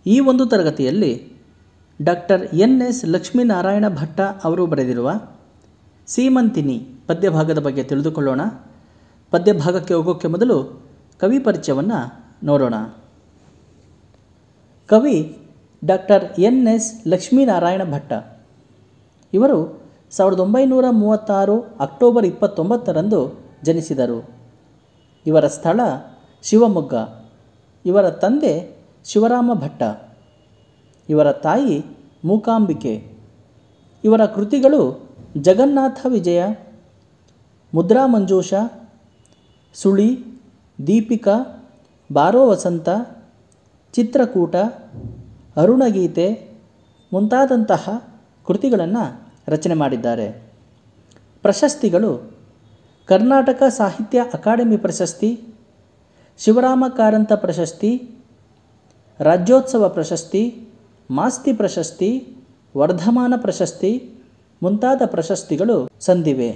ಈ ಒಂದು ತರಗತಿಯಲ್ಲಿ ಡಾಕ್ಟರ್ ಎನ್.ಎಸ್. ಲಕ್ಷ್ಮೀನಾರಾಯಣ ಭಟ್ಟ ಅವರು ಬರೆದಿರುವ ಸೀಮಂತಿನಿ ಪದ್ಯಭಾಗದ ಬಗ್ಗೆ ತಿಳಿದುಕೊಳ್ಳೋಣ. ಪದ್ಯಭಾಗಕ್ಕೆ ಹೋಗೋಕ್ಕೆ ಮೊದಲು ಕವಿ ಪರಿಚಯವನ್ನು ನೋಡೋಣ. ಕವಿ ಡಾಕ್ಟರ್ ಎನ್.ಎಸ್. ಲಕ್ಷ್ಮೀನಾರಾಯಣ ಭಟ್ಟ ಇವರು 1936 ಅಕ್ಟೋಬರ್ 29ರಂದು ಜನಿಸಿದರು. ಇವರ ಸ್ಥಳ ಶಿವಮೊಗ್ಗ. ಇವರ ತಂದೆ ಶಿವರಾಮ ಭಟ್ಟ, ಇವರ ತಾಯಿ ಮೂಕಾಂಬಿಕೆ. ಇವರ ಕೃತಿಗಳು ಜಗನ್ನಾಥ ವಿಜಯ, ಮುದ್ರಾಮಂಜೂಷ, ಸುಳಿ, ದೀಪಿಕಾ, ಬಾರೋ ವಸಂತ, ಚಿತ್ರಕೂಟ, ಅರುಣಗೀತೆ ಮುಂತಾದಂತಹ ಕೃತಿಗಳನ್ನು ರಚನೆ ಮಾಡಿದ್ದಾರೆ. ಪ್ರಶಸ್ತಿಗಳು ಕರ್ನಾಟಕ ಸಾಹಿತ್ಯ ಅಕಾಡೆಮಿ ಪ್ರಶಸ್ತಿ, ಶಿವರಾಮ ಕಾರಂತ ಪ್ರಶಸ್ತಿ, ರಾಜ್ಯೋತ್ಸವ ಪ್ರಶಸ್ತಿ, ಮಾಸ್ತಿ ಪ್ರಶಸ್ತಿ, ವರ್ಧಮಾನ ಪ್ರಶಸ್ತಿ ಮುಂತಾದ ಪ್ರಶಸ್ತಿಗಳು ಸಂದಿವೆ.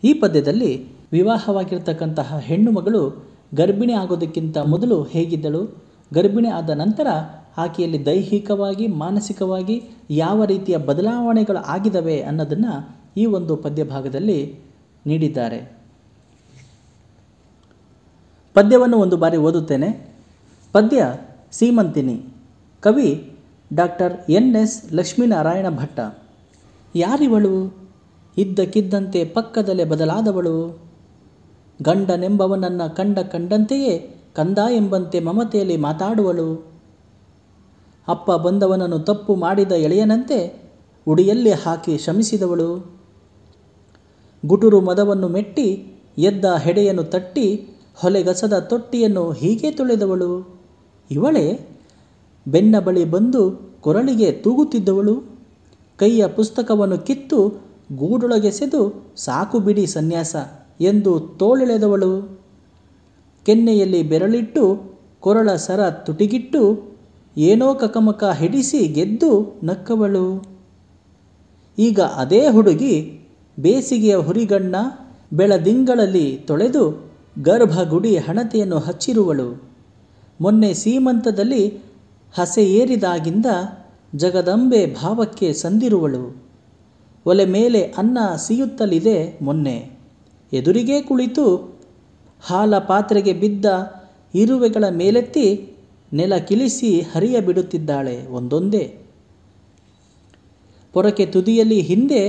ಈ ಪದ್ಯದಲ್ಲಿ ವಿವಾಹವಾಗಿರ್ತಕ್ಕಂತಹ ಹೆಣ್ಣು ಮಗಳು ಗರ್ಭಿಣಿ ಆಗೋದಕ್ಕಿಂತ ಮೊದಲು ಹೇಗಿದ್ದಳು, ಗರ್ಭಿಣಿ ಆದ ನಂತರ ಆಕೆಯಲ್ಲಿ ದೈಹಿಕವಾಗಿ ಮಾನಸಿಕವಾಗಿ ಯಾವ ರೀತಿಯ ಬದಲಾವಣೆಗಳು ಆಗಿದ್ದಾವೆ ಅನ್ನೋದನ್ನು ಈ ಒಂದು ಪದ್ಯ ಭಾಗದಲ್ಲಿ ನೀಡಿದ್ದಾರೆ. ಪದ್ಯವನ್ನು ಒಂದು ಬಾರಿ ಓದುತ್ತೇನೆ. ಪದ್ಯ ಸೀಮಂತಿನಿ. ಕವಿ ಡಾಕ್ಟರ್ ಎನ್.ಎಸ್. ಲಕ್ಷ್ಮೀನಾರಾಯಣ ಭಟ್ಟ. ಯಾರಿವಳು ಇದ್ದಕ್ಕಿದ್ದಂತೆ ಪಕ್ಕದಲ್ಲೇ ಬದಲಾದವಳು, ಗಂಡನೆಂಬವನನ್ನು ಕಂಡಂತೆಯೇ ಕಂದ ಎಂಬಂತೆ ಮಮತೆಯಲ್ಲಿ ಮಾತಾಡುವಳು, ಅಪ್ಪ ಬಂದವನನ್ನು ತಪ್ಪು ಮಾಡಿದ ಎಳೆಯನಂತೆ ಉಡಿಯಲ್ಲಿ ಹಾಕಿ ಶಮಿಸಿದವಳು, ಗುಟುರು ಮದವನ್ನು ಮೆಟ್ಟಿ ಎದ್ದ ಹೆಡೆಯನ್ನು ತಟ್ಟಿ ಹೊಲೆಗಸದ ತೊಟ್ಟಿಯನ್ನು ಹೀಗೆ ತೊಳೆದವಳು, ಇವಳೇ ಬೆನ್ನ ಬಳಿ ಬಂದು ಕೊರಳಿಗೆ ತೂಗುತ್ತಿದ್ದವಳು, ಕೈಯ ಪುಸ್ತಕವನ್ನು ಕಿತ್ತು ಗೂಡೊಳಗೆಸೆದು ಸಾಕು ಬಿಡಿ ಸನ್ಯಾಸ ಎಂದು ತೋಳೆಳೆದವಳು, ಕೆನ್ನೆಯಲ್ಲಿ ಬೆರಳಿಟ್ಟು ಕೊರಳ ಸರ ತುಟಿಗಿಟ್ಟು ಏನೋ ಕಕಮಕ ಹಿಡಿಸಿ ಗೆದ್ದು ನಕ್ಕವಳು. ಈಗ ಅದೇ ಹುಡುಗಿ ಬೇಸಿಗೆಯ ಹುರಿಗಣ್ಣ ಬೆಳದಿಂಗಳಲ್ಲಿ ತೊಳೆದು ಗರ್ಭಗುಡಿ ಹಣತೆಯನ್ನು ಹಚ್ಚಿರುವಳು, ಮೊನ್ನೆ ಸೀಮಂತದಲ್ಲಿ ಹಸೆ ಏರಿದಾಗಿಂದ ಜಗದಂಬೆ ಭಾವಕ್ಕೆ ಸಂದಿರುವಳು, ಒಲೆ ಮೇಲೆ ಅನ್ನ ಸಿಯುತ್ತಲಿದೆ ಮೊನ್ನೆ, ಎದುರಿಗೆ ಕುಳಿತು ಹಾಲ ಪಾತ್ರೆಗೆ ಬಿದ್ದ ಇರುವೆಗಳ ಮೇಲೆತ್ತಿ ನೆಲ ಕಿಳಿಸಿ ಹರಿಯ ಬಿಡುತ್ತಿದ್ದಾಳೆ ಒಂದೊಂದೇ, ಪೊರಕೆ ತುದಿಯಲ್ಲಿ ಹಿಂದೆ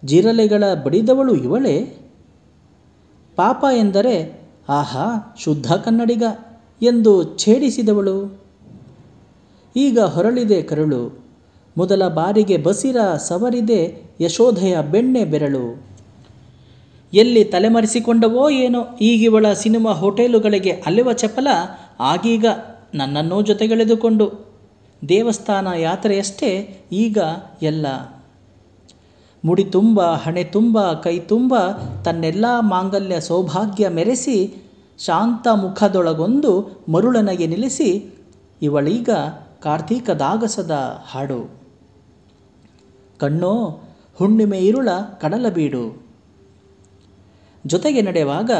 ಜಿರಲೆಗಳ ಬಡಿದವಳು ಇವಳೇ, ಪಾಪ ಎಂದರೆ ಆಹಾ ಶುದ್ಧ ಕನ್ನಡಿಗ ಎಂದು ಛೇಡಿಸಿದವಳು, ಈಗ ಹೊರಳಿದೆ ಕರುಳು, ಮೊದಲ ಬಾರಿಗೆ ಬಸಿರ ಸವರಿದೆ ಯಶೋಧೆಯ ಬೆಣ್ಣೆ ಬೆರಳು, ಎಲ್ಲಿ ತಲೆಮರೆಸಿಕೊಂಡವೋ ಏನೋ ಈಗಿವಳ ಸಿನಿಮಾ ಹೋಟೆಲುಗಳಿಗೆ ಅಲೆವ ಚಪಲ, ಆಗೀಗ ನನ್ನನ್ನೂ ಜೊತೆಗೆಳೆದುಕೊಂಡು ದೇವಸ್ಥಾನ ಯಾತ್ರೆಯಷ್ಟೇ ಈಗ ಎಲ್ಲ, ಮುಡಿ ತುಂಬ ಹಣೆ ತುಂಬ ಕೈ ತುಂಬ ತನ್ನೆಲ್ಲ ಮಾಂಗಲ್ಯ ಸೌಭಾಗ್ಯ ಮೆರೆಸಿ ಶಾಂತ ಮುಖದೊಳಗೊಂದು ಮರುಳನಗೆ ನಿಲ್ಲಿಸಿ ಇವಳೀಗ ಕಾರ್ತೀಕದಾಗಸದ ಹಾಡು, ಕಣ್ಣೋ ಹುಣ್ಣಿಮೆ ಇರುಳ ಕಡಲ ಬೀಡು, ಜೊತೆಗೆ ನಡೆಯುವಾಗ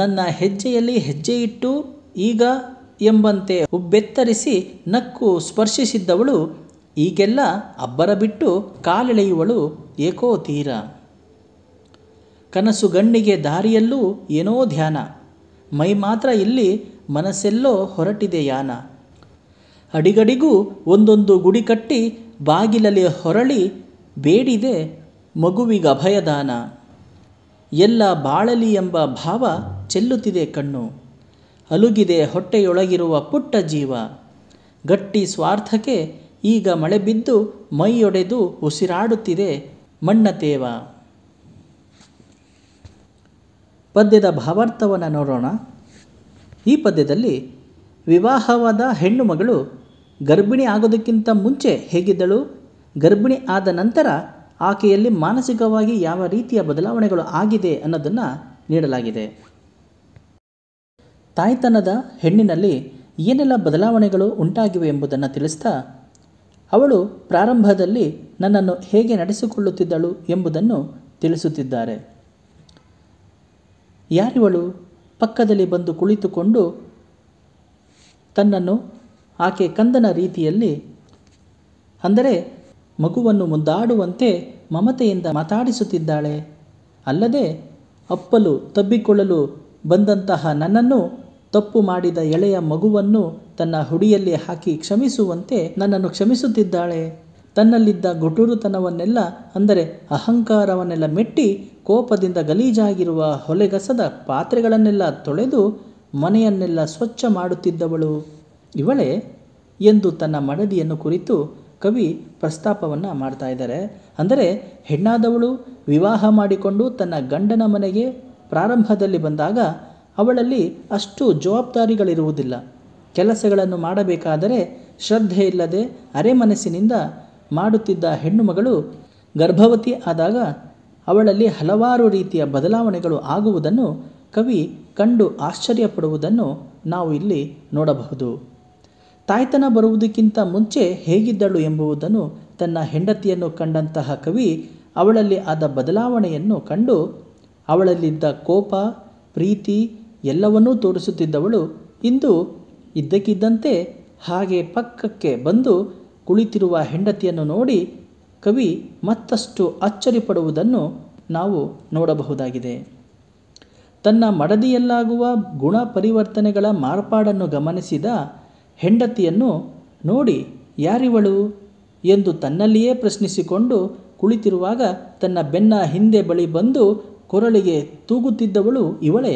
ನನ್ನ ಹೆಜ್ಜೆಯಲ್ಲಿ ಹೆಜ್ಜೆಯಿಟ್ಟು ಈಗ ಎಂಬಂತೆ ಉಬ್ಬೆತ್ತರಿಸಿ ನಕ್ಕು ಸ್ಪರ್ಶಿಸಿದ್ದವಳು, ಈಗೆಲ್ಲ ಅಬ್ಬರ ಬಿಟ್ಟು ಕಾಲೆಳೆಯುವಳು ಏಕೋ ತೀರ, ಕನಸು ಗಣ್ಣಿಗೆ ದಾರಿಯಲ್ಲೂ ಏನೋ ಧ್ಯಾನ, ಮೈ ಮಾತ್ರ ಇಲ್ಲಿ ಮನಸ್ಸೆಲ್ಲೋ ಹೊರಟಿದೆ ಯಾನ, ಅಡಿಗಡಿಗೂ ಒಂದೊಂದು ಗುಡಿ ಕಟ್ಟಿ ಬಾಗಿಲಲ್ಲಿ ಹೊರಳಿ ಬೇಡಿದೆ ಮಗುವಿಗೆ ಅಭಯದಾನ, ಎಲ್ಲ ಬಾಳಲಿ ಎಂಬ ಭಾವ ಚೆಲ್ಲುತ್ತಿದೆ ಕಣ್ಣು, ಅಲುಗಿದೆ ಹೊಟ್ಟೆಯೊಳಗಿರುವ ಪುಟ್ಟ ಜೀವ, ಗಟ್ಟಿ ಸ್ವಾರ್ಥಕ್ಕೆ ಈಗ ಮಳೆ ಬಿದ್ದು ಮೈಯೊಡೆದು ಉಸಿರಾಡುತ್ತಿದೆ ಮಣ್ಣತೇವ. ಪದ್ಯದ ಭಾವಾರ್ಥವನ್ನು ನೋಡೋಣ. ಈ ಪದ್ಯದಲ್ಲಿ ವಿವಾಹವಾದ ಹೆಣ್ಣು ಮಗಳು ಗರ್ಭಿಣಿ ಆಗೋದಕ್ಕಿಂತ ಮುಂಚೆ ಹೇಗಿದ್ದಳು, ಗರ್ಭಿಣಿ ಆದ ನಂತರ ಆಕೆಯಲ್ಲಿ ಮಾನಸಿಕವಾಗಿ ಯಾವ ರೀತಿಯ ಬದಲಾವಣೆಗಳು ಆಗಿದೆ ಅನ್ನೋದನ್ನು ನೀಡಲಾಗಿದೆ. ತಾಯ್ತನದ ಹೆಣ್ಣಿನಲ್ಲಿ ಏನೆಲ್ಲ ಬದಲಾವಣೆಗಳು ಉಂಟಾಗಿವೆ ಎಂಬುದನ್ನು ತಿಳಿಸ್ತಾ ಅವಳು ಪ್ರಾರಂಭದಲ್ಲಿ ನನ್ನನ್ನು ಹೇಗೆ ನಡೆಸಿಕೊಳ್ಳುತ್ತಿದ್ದಳು ಎಂಬುದನ್ನು ತಿಳಿಸುತ್ತಿದ್ದಾರೆ. ಯಾರಿವಳು ಪಕ್ಕದಲ್ಲಿ ಬಂದು ಕುಳಿತುಕೊಂಡು ತನ್ನನ್ನು ಆಕೆ ಕಂದನ ರೀತಿಯಲ್ಲಿ, ಅಂದರೆ ಮಗುವನ್ನು ಮುದ್ದಾಡುವಂತೆ ಮಮತೆಯಿಂದ ಮಾತಾಡಿಸುತ್ತಿದ್ದಾಳೆ. ಅಲ್ಲದೆ ಅಪ್ಪಲು ತಬ್ಬಿಕೊಳ್ಳಲು ಬಂದಂತಹ ನನ್ನನ್ನು, ತಪ್ಪು ಮಾಡಿದ ಎಳೆಯ ಮಗುವನ್ನು ತನ್ನ ಹುಡಿಯಲ್ಲಿ ಹಾಕಿ ಕ್ಷಮಿಸುವಂತೆ ನನ್ನನ್ನು ಕ್ಷಮಿಸುತ್ತಿದ್ದಾಳೆ. ತನ್ನಲ್ಲಿದ್ದ ಗುಟುರುತನವನ್ನೆಲ್ಲ, ಅಂದರೆ ಅಹಂಕಾರವನ್ನೆಲ್ಲ ಮೆಟ್ಟಿ ಕೋಪದಿಂದ ಗಲೀಜಾಗಿರುವ ಹೊಲೆಗಸದ ಪಾತ್ರೆಗಳನ್ನೆಲ್ಲ ತೊಳೆದು ಮನೆಯನ್ನೆಲ್ಲ ಸ್ವಚ್ಛ ಮಾಡುತ್ತಿದ್ದವಳು ಇವಳೇ ಎಂದು ತನ್ನ ಮಡದಿಯನ್ನು ಕುರಿತು ಕವಿ ಪ್ರಸ್ತಾಪವನ್ನು ಮಾಡ್ತಾ ಇದ್ದಾರೆ. ಅಂದರೆ ಹೆಣ್ಣಾದವಳು ವಿವಾಹ ಮಾಡಿಕೊಂಡು ತನ್ನ ಗಂಡನ ಮನೆಗೆ ಪ್ರಾರಂಭದಲ್ಲಿ ಬಂದಾಗ ಅವಳಲ್ಲಿ ಅಷ್ಟು ಜವಾಬ್ದಾರಿಗಳಿರುವುದಿಲ್ಲ. ಕೆಲಸಗಳನ್ನು ಮಾಡಬೇಕಾದರೆ ಶ್ರದ್ಧೆ ಇಲ್ಲದೆ ಅರೆಮನಸ್ಸಿನಿಂದ ಮಾಡುತ್ತಿದ್ದ ಹೆಣ್ಣು ಮಗಳು ಗರ್ಭವತಿ ಆದಾಗ ಅವಳಲ್ಲಿ ಹಲವಾರು ರೀತಿಯ ಬದಲಾವಣೆಗಳು ಆಗುವುದನ್ನು ಕವಿ ಕಂಡು ಆಶ್ಚರ್ಯಪಡುವುದನ್ನು ನಾವು ಇಲ್ಲಿ ನೋಡಬಹುದು. ತಾಯ್ತನ ಬರುವುದಕ್ಕಿಂತ ಮುಂಚೆ ಹೇಗಿದ್ದಳು ಎಂಬುದನ್ನು ತನ್ನ ಹೆಂಡತಿಯನ್ನು ಕಂಡಂತಹ ಕವಿ ಅವಳಲ್ಲಿ ಆದ ಬದಲಾವಣೆಯನ್ನು ಕಂಡು ಅವಳಲ್ಲಿದ್ದ ಕೋಪ, ಪ್ರೀತಿ ಎಲ್ಲವನ್ನೂ ತೋರಿಸುತ್ತಿದ್ದವಳು ಇಂದು ಇದ್ದಕ್ಕಿದ್ದಂತೆ ಹಾಗೆ ಪಕ್ಕಕ್ಕೆ ಬಂದು ಕುಳಿತಿರುವ ಹೆಂಡತಿಯನ್ನು ನೋಡಿ ಕವಿ ಮತ್ತಷ್ಟು ಅಚ್ಚರಿಪಡುವುದನ್ನು ನಾವು ನೋಡಬಹುದಾಗಿದೆ. ತನ್ನ ಮಡದಿಯಲ್ಲಾಗುವ ಗುಣ ಪರಿವರ್ತನೆಗಳ ಮಾರ್ಪಾಡನ್ನು ಗಮನಿಸಿದ ಹೆಂಡತಿಯನ್ನು ನೋಡಿ ಯಾರಿವಳು ಎಂದು ತನ್ನಲ್ಲಿಯೇ ಪ್ರಶ್ನಿಸಿಕೊಂಡು ಕುಳಿತಿರುವಾಗ ತನ್ನ ಬೆನ್ನ ಹಿಂದೆ ಬಳಿ ಬಂದು ಕೊರಳಿಗೆ ತೂಗುತ್ತಿದ್ದವಳು ಇವಳೇ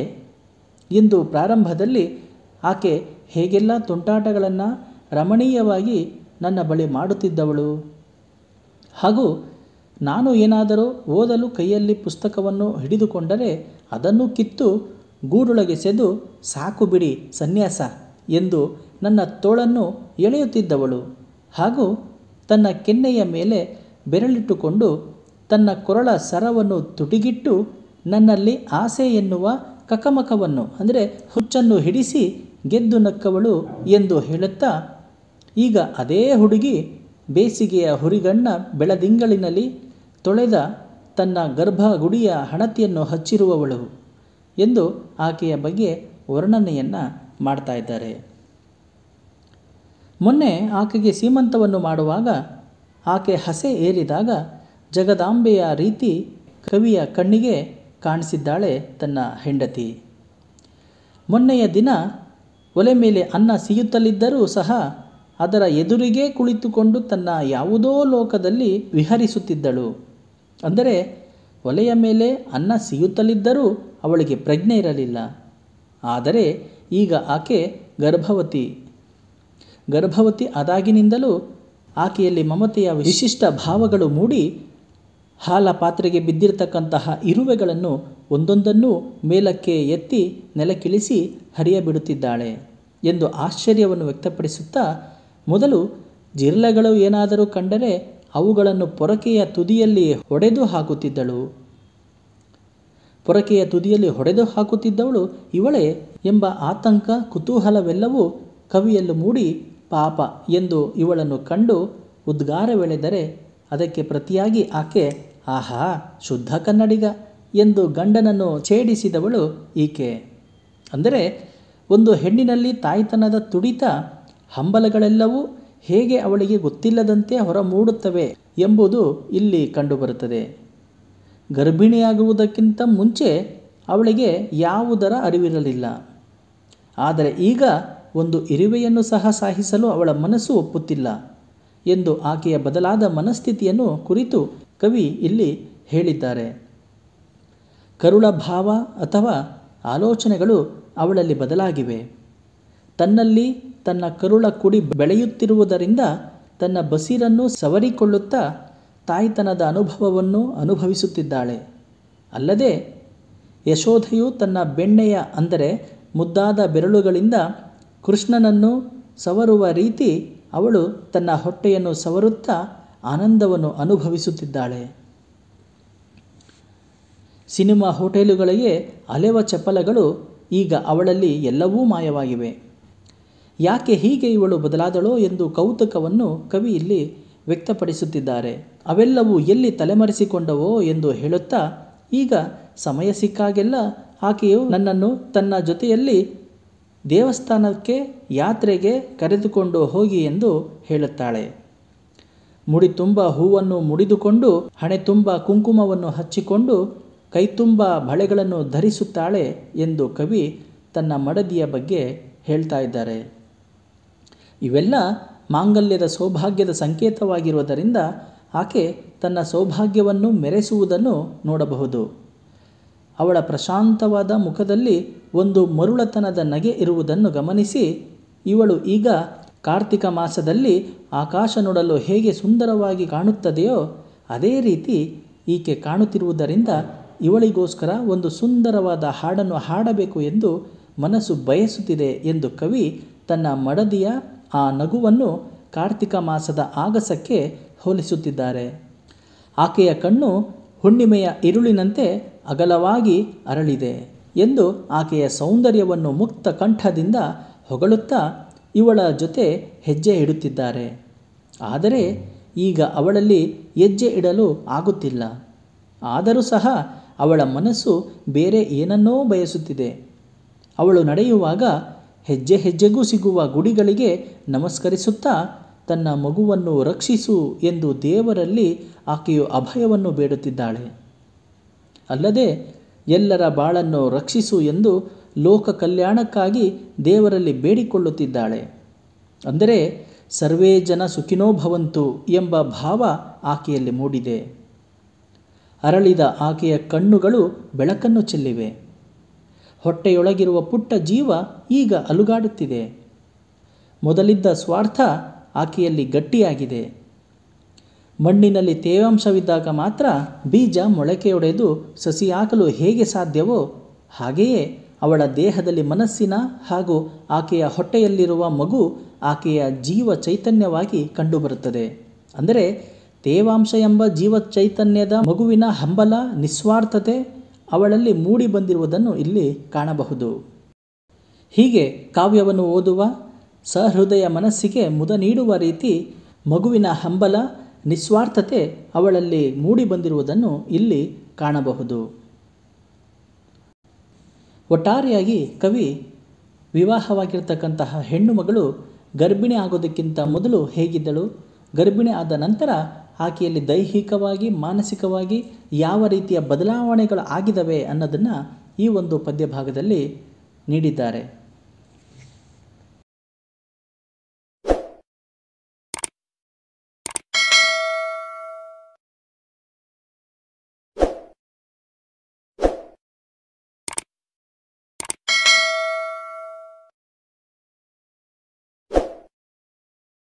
ಎಂದು ಪ್ರಾರಂಭದಲ್ಲಿ ಆಕೆ ಹೇಗೆಲ್ಲ ತುಂಟಾಟಗಳನ್ನು ರಮಣೀಯವಾಗಿ ನನ್ನ ಬಳಿ ಮಾಡುತ್ತಿದ್ದವಳು, ಹಾಗೂ ನಾನು ಏನಾದರೂ ಓದಲು ಕೈಯಲ್ಲಿ ಪುಸ್ತಕವನ್ನು ಹಿಡಿದುಕೊಂಡರೆ ಅದನ್ನು ಕಿತ್ತು ಗೂಡೊಳಗೆಸೆದು ಸಾಕು ಬಿಡಿ ಸನ್ಯಾಸ ಎಂದು ನನ್ನ ತೋಳನ್ನು ಎಳೆಯುತ್ತಿದ್ದವಳು, ಹಾಗೂ ತನ್ನ ಕೆನ್ನೆಯ ಮೇಲೆ ಬೆರಳಿಟ್ಟುಕೊಂಡು ತನ್ನ ಕೊರಳ ಸರವನ್ನು ತುಟಿಗಿಟ್ಟು ನನ್ನಲ್ಲಿ ಆಸೆ ಎನ್ನುವ ಕಕಮಕವನ್ನು, ಅಂದರೆ ಹುಚ್ಚನ್ನು ಹಿಡಿಸಿ ಗೆದ್ದು ನಕ್ಕವಳು ಎಂದು ಹೇಳುತ್ತಾ, ಈಗ ಅದೇ ಹುಡುಗಿ ಬೇಸಿಗೆಯ ಹುರಿಗಣ್ಣ ಬೆಳದಿಂಗಳಿನಲ್ಲಿ ತೊಳೆದ ತನ್ನ ಗರ್ಭಗುಡಿಯ ಹಣತೆಯನ್ನು ಹಚ್ಚಿರುವವಳು ಎಂದು ಆಕೆಯ ಬಗ್ಗೆ ವರ್ಣನೆಯನ್ನು ಮಾಡ್ತಾ ಇದ್ದಾರೆ. ಮೊನ್ನೆ ಆಕೆಗೆ ಸೀಮಂತವನ್ನು ಮಾಡುವಾಗ ಆಕೆ ಹಸೆ ಏರಿದಾಗ ಜಗದಾಂಬೆಯ ರೀತಿ ಕವಿಯ ಕಣ್ಣಿಗೆ ಕಾಣಿಸಿದ್ದಾಳೆ ತನ್ನ ಹೆಂಡತಿ. ಮೊನ್ನೆಯ ದಿನ ಒಲೆ ಮೇಲೆ ಅನ್ನ ಸಿಯುತ್ತಲಿದ್ದರೂ ಸಹ ಅದರ ಎದುರಿಗೆ ಕುಳಿತುಕೊಂಡು ತನ್ನ ಯಾವುದೋ ಲೋಕದಲ್ಲಿ ವಿಹರಿಸುತ್ತಿದ್ದಳು. ಅಂದರೆ ಒಲೆಯ ಮೇಲೆ ಅನ್ನ ಸಿಯುತ್ತಲಿದ್ದರೂ ಅವಳಿಗೆ ಪ್ರಜ್ಞೆ ಇರಲಿಲ್ಲ. ಆದರೆ ಈಗ ಆಕೆ ಗರ್ಭವತಿ ಆದಾಗಿನಿಂದಲೂ ಆಕೆಯಲ್ಲಿ ಮಮತೆಯ ವಿಶಿಷ್ಟ ಭಾವಗಳು ಮೂಡಿ ಹಾಲ ಪಾತ್ರೆಗೆ ಬಿದ್ದಿರತಕ್ಕಂತಹ ಇರುವೆಗಳನ್ನು ಒಂದೊಂದನ್ನು ಮೇಲಕ್ಕೆ ಎತ್ತಿ ನೆಲಕ್ಕಿಳಿಸಿ ಹರಿಯಬಿಡುತ್ತಿದ್ದಾಳೆ ಎಂದು ಆಶ್ಚರ್ಯವನ್ನು ವ್ಯಕ್ತಪಡಿಸುತ್ತಾ, ಮೊದಲು ಜಿರಳೆಗಳು ಏನಾದರೂ ಕಂಡರೆ ಅವುಗಳನ್ನು ಪೊರಕೆಯ ತುದಿಯಲ್ಲಿ ಹೊಡೆದು ಹಾಕುತ್ತಿದ್ದವಳು ಇವಳೇ ಎಂಬ ಆತಂಕ, ಕುತೂಹಲವೆಲ್ಲವೂ ಕವಿಯಲ್ಲೂ ಮೂಡಿ ಪಾಪ ಎಂದು ಇವಳನ್ನು ಕಂಡು ಉದ್ಗಾರವೆಳೆದರೆ ಅದಕ್ಕೆ ಪ್ರತಿಯಾಗಿ ಆಕೆ ಆಹಾ ಶುದ್ಧ ಕನ್ನಡಿಗ ಎಂದು ಗಂಡನನ್ನು ಛೇಡಿಸಿದವಳು ಈಕೆ. ಅಂದರೆ ಒಂದು ಹೆಣ್ಣಿನಲ್ಲಿ ತಾಯ್ತನದ ತುಡಿತ, ಹಂಬಲಗಳೆಲ್ಲವೂ ಹೇಗೆ ಅವಳಿಗೆ ಗೊತ್ತಿಲ್ಲದಂತೆ ಹೊರಮೂಡುತ್ತವೆ ಎಂಬುದು ಇಲ್ಲಿ ಕಂಡುಬರುತ್ತದೆ. ಗರ್ಭಿಣಿಯಾಗುವುದಕ್ಕಿಂತ ಮುಂಚೆ ಅವಳಿಗೆ ಯಾವುದರ ಅರಿವಿರಲಿಲ್ಲ. ಆದರೆ ಈಗ ಒಂದು ಇರುವೆಯನ್ನು ಸಹ ಸಾಹಿಸಲು ಅವಳ ಮನಸ್ಸು ಒಪ್ಪುತ್ತಿಲ್ಲ ಎಂದು ಆಕೆಯ ಬದಲಾದ ಮನಸ್ಥಿತಿಯನ್ನು ಕುರಿತು ಕವಿ ಇಲ್ಲಿ ಹೇಳಿದ್ದಾರೆ. ಕರುಳ ಭಾವ ಅಥವಾ ಆಲೋಚನೆಗಳು ಅವಳಲ್ಲಿ ಬದಲಾಗಿವೆ. ತನ್ನಲ್ಲಿ ತನ್ನ ಕರುಳ ಕುಡಿ ಬೆಳೆಯುತ್ತಿರುವುದರಿಂದ ತನ್ನ ಬಸಿರನ್ನು ಸವರಿಕೊಳ್ಳುತ್ತಾ ತಾಯ್ತನದ ಅನುಭವವನ್ನು ಅನುಭವಿಸುತ್ತಿದ್ದಾಳೆ. ಅಲ್ಲದೆ ಯಶೋಧೆಯು ತನ್ನ ಬೆಣ್ಣೆಯ, ಅಂದರೆ ಮುದ್ದಾದ ಬೆರಳುಗಳಿಂದ ಕೃಷ್ಣನನ್ನು ಸವರುವ ರೀತಿ ಅವಳು ತನ್ನ ಹೊಟ್ಟೆಯನ್ನು ಸವರುತ್ತಾ ಆನಂದವನ್ನು ಅನುಭವಿಸುತ್ತಿದ್ದಾಳೆ. ಸಿನಿಮಾ ಹೋಟೆಲುಗಳಿಗೆ ಅಲೆವ ಚಪಲಗಳು ಈಗ ಅವಳಲ್ಲಿ ಎಲ್ಲವೂ ಮಾಯವಾಗಿವೆ. ಯಾಕೆ ಹೀಗೆ ಇವಳು ಬದಲಾದಳೋ ಎಂದು ಕೌತುಕವನ್ನು ಕವಿ ಇಲ್ಲಿ ವ್ಯಕ್ತಪಡಿಸುತ್ತಿದ್ದಾರೆ. ಅವೆಲ್ಲವೂ ಎಲ್ಲಿ ತಲೆಮರೆಸಿಕೊಂಡವೋ ಎಂದು ಹೇಳುತ್ತಾ, ಈಗ ಸಮಯ ಸಿಕ್ಕಾಗೆಲ್ಲ ಆಕೆಯು ನನ್ನನ್ನು ತನ್ನ ಜೊತೆಯಲ್ಲಿ ದೇವಸ್ಥಾನಕ್ಕೆ ಯಾತ್ರೆಗೆ ಕರೆದುಕೊಂಡು ಹೋಗಿ ಎಂದು ಹೇಳುತ್ತಾಳೆ. ಮುಡಿ ತುಂಬ ಹೂವನ್ನು ಮುಡಿದುಕೊಂಡು ಹಣೆ ತುಂಬ ಕುಂಕುಮವನ್ನು ಹಚ್ಚಿಕೊಂಡು ಕೈತುಂಬ ಬಳೆಗಳನ್ನು ಧರಿಸುತ್ತಾಳೆ ಎಂದು ಕವಿ ತನ್ನ ಮಡದಿಯ ಬಗ್ಗೆ ಹೇಳ್ತಾ ಇದ್ದಾರೆ. ಇವೆಲ್ಲ ಮಾಂಗಲ್ಯದ ಸೌಭಾಗ್ಯದ ಸಂಕೇತವಾಗಿರುವುದರಿಂದ ಆಕೆ ತನ್ನ ಸೌಭಾಗ್ಯವನ್ನು ಮೆರೆಸುವುದನ್ನು ನೋಡಬಹುದು. ಅವಳ ಪ್ರಶಾಂತವಾದ ಮುಖದಲ್ಲಿ ಒಂದು ಮರುಳತನದ ನಗೆ ಇರುವುದನ್ನು ಗಮನಿಸಿ ಇವಳು ಈಗ ಕಾರ್ತಿಕ ಮಾಸದಲ್ಲಿ ಆಕಾಶ ನೋಡಲು ಹೇಗೆ ಸುಂದರವಾಗಿ ಕಾಣುತ್ತದೆಯೋ ಅದೇ ರೀತಿ ಈಕೆ ಕಾಣುತ್ತಿರುವುದರಿಂದ ಇವಳಿಗೋಸ್ಕರ ಒಂದು ಸುಂದರವಾದ ಹಾಡನ್ನು ಹಾಡಬೇಕು ಎಂದು ಮನಸ್ಸು ಬಯಸುತ್ತಿದೆ ಎಂದು ಕವಿ ತನ್ನ ಮಡದಿಯ ಆ ನಗುವನ್ನು ಕಾರ್ತಿಕ ಮಾಸದ ಆಗಸಕ್ಕೆ ಹೋಲಿಸುತ್ತಿದ್ದಾರೆ. ಆಕೆಯ ಕಣ್ಣು ಹುಣ್ಣಿಮೆಯ ಇರುಳಿನಂತೆ ಅಗಲವಾಗಿ ಅರಳಿದೆ ಎಂದು ಆಕೆಯ ಸೌಂದರ್ಯವನ್ನು ಮುಕ್ತ ಕಂಠದಿಂದ ಹೊಗಳುತ್ತಾ ಇವಳ ಜೊತೆ ಹೆಜ್ಜೆ ಇಡುತ್ತಿದ್ದಾರೆ. ಆದರೆ ಈಗ ಅವಳಲ್ಲಿ ಹೆಜ್ಜೆ ಇಡಲು ಆಗುತ್ತಿಲ್ಲ. ಆದರೂ ಸಹ ಅವಳ ಮನಸ್ಸು ಬೇರೆ ಏನನ್ನೋ ಬಯಸುತ್ತಿದೆ. ಅವಳು ನಡೆಯುವಾಗ ಹೆಜ್ಜೆ ಹೆಜ್ಜೆಗೂ ಸಿಗುವ ಗುಡಿಗಳಿಗೆ ನಮಸ್ಕರಿಸುತ್ತಾ ತನ್ನ ಮಗುವನ್ನು ರಕ್ಷಿಸು ಎಂದು ದೇವರಲ್ಲಿ ಆಕೆಯು ಅಭಯವನ್ನು ಬೇಡುತ್ತಿದ್ದಾಳೆ. ಅಲ್ಲದೆ ಎಲ್ಲರ ಬಾಳನ್ನು ರಕ್ಷಿಸು ಎಂದು ಲೋಕ ಕಲ್ಯಾಣಕ್ಕಾಗಿ ದೇವರಲ್ಲಿ ಬೇಡಿಕೊಳ್ಳುತ್ತಿದ್ದಾಳೆ. ಅಂದರೆ ಸರ್ವೇ ಜನ ಸುಖಿನೋ ಭವಂತು ಎಂಬ ಭಾವ ಆಕೆಯಲ್ಲಿ ಮೂಡಿದೆ. ಅರಳಿದ ಆಕೆಯ ಕಣ್ಣುಗಳು ಬೆಳಕನ್ನು ಚೆಲ್ಲಿವೆ. ಹೊಟ್ಟೆಯೊಳಗಿರುವ ಪುಟ್ಟ ಜೀವ ಈಗ ಅಲುಗಾಡುತ್ತಿದೆ. ಮೊದಲಿದ್ದ ಸ್ವಾರ್ಥ ಆಕೆಯಲ್ಲಿ ಗಟ್ಟಿಯಾಗಿದೆ. ಮಣ್ಣಿನಲ್ಲಿ ತೇವಾಂಶವಿದ್ದಾಗ ಮಾತ್ರ ಬೀಜ ಮೊಳಕೆಯೊಡೆದು ಸಸಿಯಾಗಲು ಹೇಗೆ ಸಾಧ್ಯವೋ ಹಾಗೆಯೇ ಅವಳ ದೇಹದಲ್ಲಿ ಮನಸ್ಸಿನ ಹಾಗೂ ಆಕೆಯ ಹೊಟ್ಟೆಯಲ್ಲಿರುವ ಮಗು ಆಕೆಯ ಜೀವ ಚೈತನ್ಯವಾಗಿ ಕಂಡುಬರುತ್ತದೆ. ಅಂದರೆ ತೇವಾಂಶ ಎಂಬ ಜೀವ ಚೈತನ್ಯದ ಮಗುವಿನ ಹಂಬಲ ನಿಸ್ವಾರ್ಥತೆ ಅವಳಲ್ಲಿ ಮೂಡಿ ಬಂದಿರುವುದನ್ನು ಇಲ್ಲಿ ಕಾಣಬಹುದು. ಹೀಗೆ ಕಾವ್ಯವನ್ನು ಓದುವ ಸಹೃದಯ ಮನಸ್ಸಿಗೆ ಮುದ ನೀಡುವ ರೀತಿ ಮಗುವಿನ ಹಂಬಲ ನಿಸ್ವಾರ್ಥತೆ ಅವಳಲ್ಲಿ ಮೂಡಿ ಬಂದಿರುವುದನ್ನು ಇಲ್ಲಿ ಕಾಣಬಹುದು. ಒಟ್ಟಾರೆಯಾಗಿ ಕವಿ ವಿವಾಹವಾಗಿರ್ತಕ್ಕಂತಹ ಹೆಣ್ಣು ಮಗಳು ಗರ್ಭಿಣಿ ಆಗೋದಕ್ಕಿಂತ ಮೊದಲು ಹೇಗಿದ್ದಳು, ಗರ್ಭಿಣಿ ಆದ ನಂತರ ಆಕೆಯಲ್ಲಿ ದೈಹಿಕವಾಗಿ ಮಾನಸಿಕವಾಗಿ ಯಾವ ರೀತಿಯ ಬದಲಾವಣೆಗಳು ಆಗಿದ್ದಾವೆ ಅನ್ನೋದನ್ನು ಈ ಒಂದು ಪದ್ಯ ಭಾಗದಲ್ಲಿ ನೀಡಿದ್ದಾರೆ.